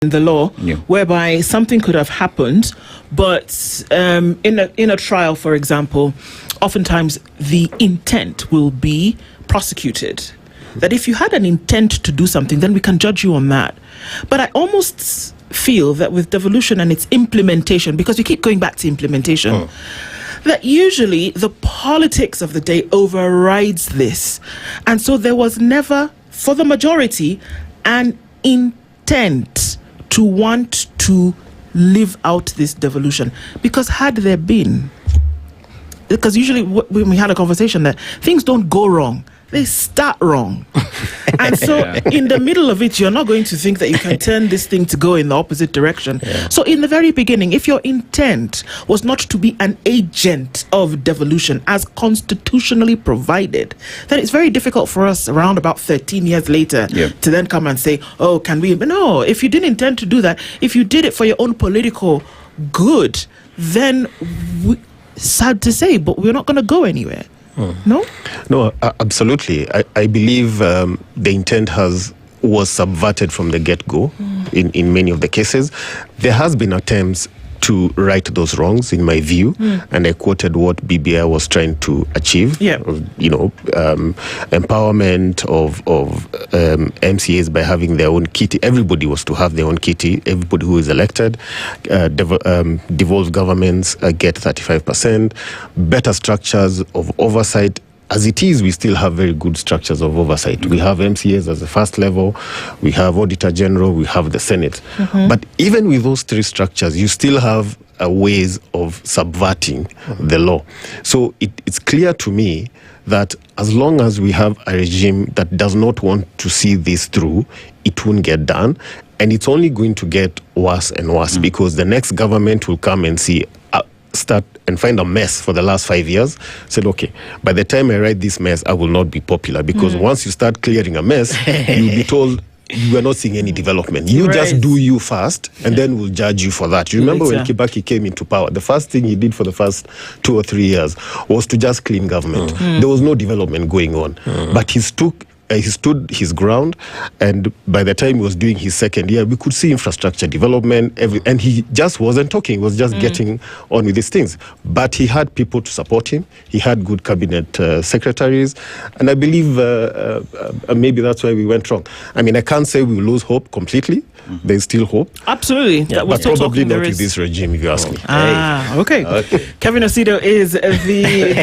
in the law whereby something could have happened, but in a trial, for example, oftentimes the intent will be prosecuted. That if you had an intent to do something, then we can judge you on that. But I almost feel that with devolution and its implementation, because you keep going back to implementation, that usually the politics of the day overrides this. And so there was never, for the majority, an intent to want to live out this devolution. Because had there been, because usually when we had a conversation that things don't go wrong, they start wrong. And so in the middle of it, you're not going to think that you can turn this thing to go in the opposite direction. So in the very beginning, if your intent was not to be an agent of devolution as constitutionally provided, then it's very difficult for us around about 13 years later to then come and say, oh, can we? No, if you didn't intend to do that, if you did it for your own political good, then sad to say, but we're not going to go anywhere. No, absolutely. I believe the intent was subverted from the get-go in many of the cases. There has been attempts to right those wrongs, in my view, and I quoted what BBI was trying to achieve. Empowerment of MCAs by having their own kitty. Everybody was to have their own kitty. Everybody who is elected, devolved governments get 35%. Better structures of oversight. As it is, we still have very good structures of oversight. We have MCAs as the first level, we have Auditor General, we have the Senate. But even with those three structures, you still have ways of subverting the law. So it's clear to me that as long as we have a regime that does not want to see this through, it won't get done. And it's only going to get worse and worse because the next government will come and see start and find a mess for the last 5 years, said, okay, by the time I write this mess, I will not be popular. Because once you start clearing a mess, you'll be told you are not seeing any development. You just do you first, and then we'll judge you for that. You remember when Kibaki came into power, the first thing he did for the first 2 or 3 years was to just clean government. There was no development going on. But he stood his ground, and by the time he was doing his second year, we could see infrastructure development, and he just wasn't talking, he was just getting on with these things. But he had people to support him, he had good cabinet secretaries, and I believe maybe that's why we went wrong. I mean, I can't say we lose hope completely. There's still hope. Absolutely. But probably not with this regime, if you ask me. Okay. Kevin Osido is the